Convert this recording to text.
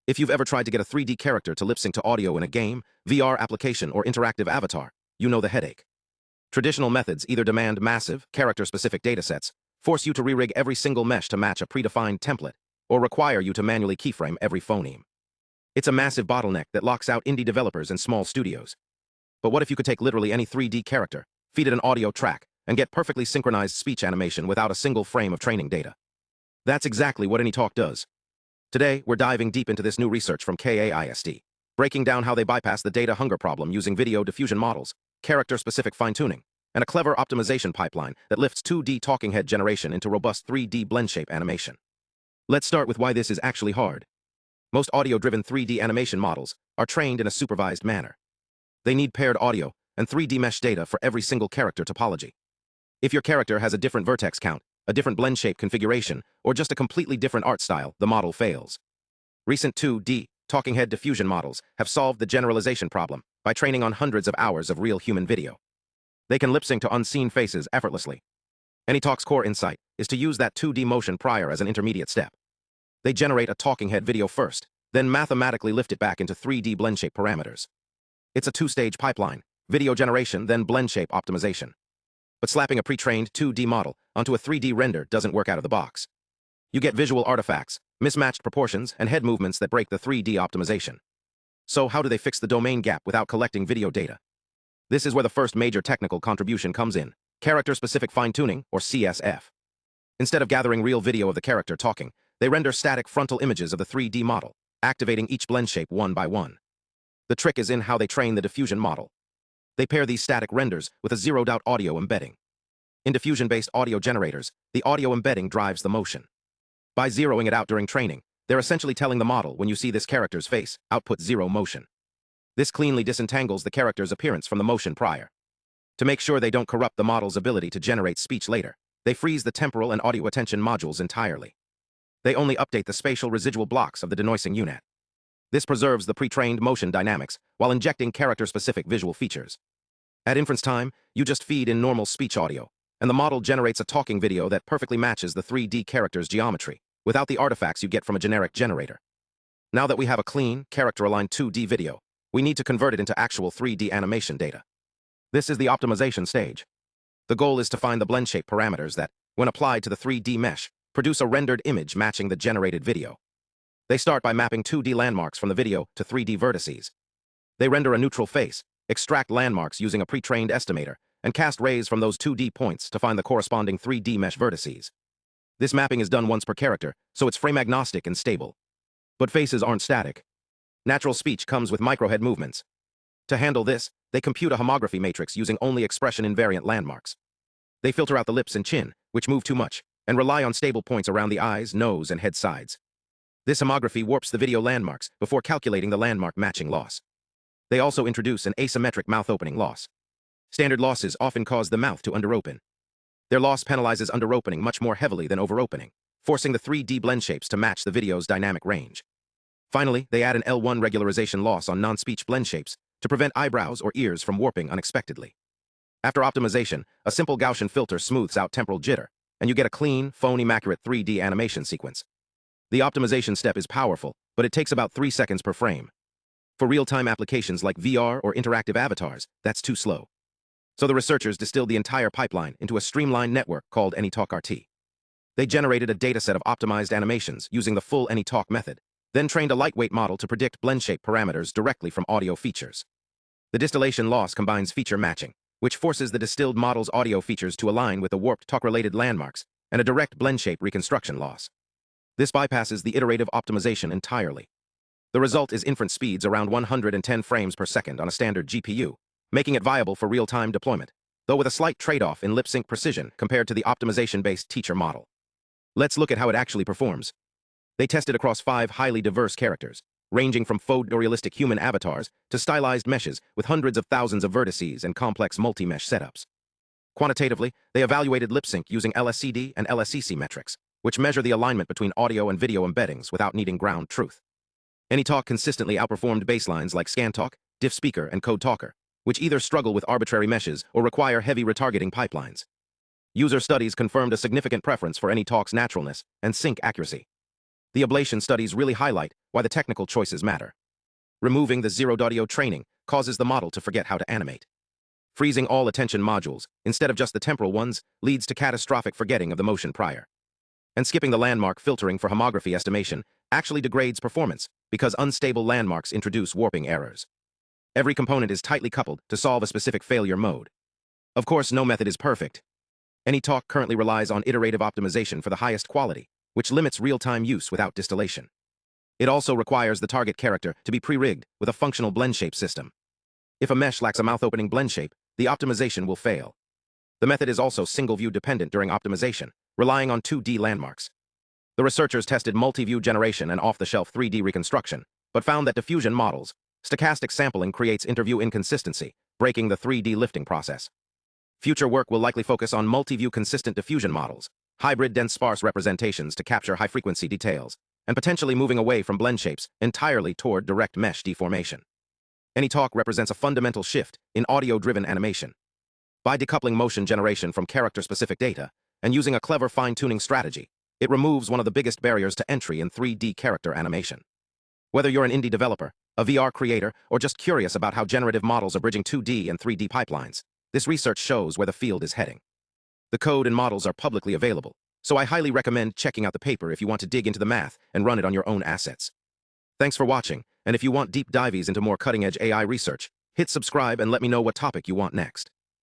If you've ever tried to get a 3D character to lip-sync to audio in a game, VR application, or interactive avatar, you know the headache. Traditional methods either demand massive, character-specific datasets, force you to re-rig every single mesh to match a predefined template, or require you to manually keyframe every phoneme. It's a massive bottleneck that locks out indie developers and small studios. But what if you could take literally any 3D character, feed it an audio track, and get perfectly synchronized speech animation without a single frame of training data? That's exactly what AnyTalk does. Today, we're diving deep into this new research from KAIST, breaking down how they bypass the data hunger problem using video diffusion models, character-specific fine-tuning, and a clever optimization pipeline that lifts 2D talking head generation into robust 3D blend-shape animation. Let's start with why this is actually hard. Most audio-driven 3D animation models are trained in a supervised manner. They need paired audio and 3D mesh data for every single character topology. If your character has a different vertex count, a different blend shape configuration, or just a completely different art style, the model fails. Recent 2D talking head diffusion models have solved the generalization problem by training on hundreds of hours of real human video. They can lip-sync to unseen faces effortlessly. AnyTalk's core insight is to use that 2D motion prior as an intermediate step. They generate a talking head video first, then mathematically lift it back into 3D blend shape parameters. It's a two-stage pipeline: video generation, then blend shape optimization. But slapping a pre-trained 2D model onto a 3D render doesn't work out of the box. You get visual artifacts, mismatched proportions, and head movements that break the 3D optimization. So how do they fix the domain gap without collecting video data? This is where the first major technical contribution comes in: character-specific fine-tuning, or CSF. Instead of gathering real video of the character talking, they render static frontal images of the 3D model, activating each blend shape one by one. The trick is in how they train the diffusion model. They pair these static renders with a zeroed-out audio embedding. In diffusion-based audio generators, the audio embedding drives the motion. By zeroing it out during training, they're essentially telling the model, when you see this character's face, output 0 motion. This cleanly disentangles the character's appearance from the motion prior. To make sure they don't corrupt the model's ability to generate speech later, they freeze the temporal and audio attention modules entirely. They only update the spatial residual blocks of the denoising unit. This preserves the pre-trained motion dynamics while injecting character-specific visual features. At inference time, you just feed in normal speech audio, and the model generates a talking video that perfectly matches the 3D character's geometry, without the artifacts you get from a generic generator. Now that we have a clean, character-aligned 2D video, we need to convert it into actual 3D animation data. This is the optimization stage. The goal is to find the blend shape parameters that, when applied to the 3D mesh, produce a rendered image matching the generated video. They start by mapping 2D landmarks from the video to 3D vertices. They render a neutral face, extract landmarks using a pre-trained estimator, and cast rays from those 2D points to find the corresponding 3D mesh vertices. This mapping is done once per character, so it's frame-agnostic and stable. But faces aren't static. Natural speech comes with microhead movements. To handle this, they compute a homography matrix using only expression-invariant landmarks. They filter out the lips and chin, which move too much, and rely on stable points around the eyes, nose, and head sides. This homography warps the video landmarks before calculating the landmark matching loss. They also introduce an asymmetric mouth opening loss. Standard losses often cause the mouth to underopen. Their loss penalizes underopening much more heavily than overopening, forcing the 3D blend shapes to match the video's dynamic range. Finally, they add an L1 regularization loss on non-speech blend shapes to prevent eyebrows or ears from warping unexpectedly. After optimization, a simple Gaussian filter smooths out temporal jitter, and you get a clean, phoneme-accurate 3D animation sequence. The optimization step is powerful, but it takes about 3 seconds per frame. For real-time applications like VR or interactive avatars, that's too slow. So the researchers distilled the entire pipeline into a streamlined network called AnyTalkRT. They generated a dataset of optimized animations using the full AnyTalk method, then trained a lightweight model to predict blend shape parameters directly from audio features. The distillation loss combines feature matching, which forces the distilled model's audio features to align with the warped talk-related landmarks, and a direct blend shape reconstruction loss. This bypasses the iterative optimization entirely. The result is inference speeds around 110 frames per second on a standard GPU, making it viable for real-time deployment, though with a slight trade-off in lip-sync precision compared to the optimization-based teacher model. Let's look at how it actually performs. They tested across 5 highly diverse characters, ranging from photorealistic human avatars to stylized meshes with hundreds of thousands of vertices and complex multi-mesh setups. Quantitatively, they evaluated lip-sync using LSCD and LSCC metrics, which measure the alignment between audio and video embeddings without needing ground truth. AnyTalk consistently outperformed baselines like ScanTalk, DiffSpeaker, and CodeTalker, which either struggle with arbitrary meshes or require heavy retargeting pipelines. User studies confirmed a significant preference for AnyTalk's naturalness and sync accuracy. The ablation studies really highlight why the technical choices matter. Removing the zeroed audio training causes the model to forget how to animate. Freezing all attention modules, instead of just the temporal ones, leads to catastrophic forgetting of the motion prior. And skipping the landmark filtering for homography estimation actually degrades performance because unstable landmarks introduce warping errors. Every component is tightly coupled to solve a specific failure mode. Of course, no method is perfect. AnyTalk currently relies on iterative optimization for the highest quality, which limits real-time use without distillation. It also requires the target character to be pre-rigged with a functional blend shape system. If a mesh lacks a mouth-opening blend shape, the optimization will fail. The method is also single-view dependent during optimization, relying on 2D landmarks. The researchers tested multi-view generation and off-the-shelf 3D reconstruction, but found that diffusion models, stochastic sampling creates interview inconsistency, breaking the 3D lifting process. Future work will likely focus on multi-view consistent diffusion models, hybrid dense sparse representations to capture high-frequency details, and potentially moving away from blend shapes entirely toward direct mesh deformation. AnyTalk represents a fundamental shift in audio-driven animation. By decoupling motion generation from character-specific data and using a clever fine-tuning strategy, it removes one of the biggest barriers to entry in 3D character animation. Whether you're an indie developer, a VR creator, or just curious about how generative models are bridging 2D and 3D pipelines, this research shows where the field is heading. The code and models are publicly available, so I highly recommend checking out the paper if you want to dig into the math and run it on your own assets. Thanks for watching, and if you want deep dives into more cutting-edge AI research, hit subscribe and let me know what topic you want next.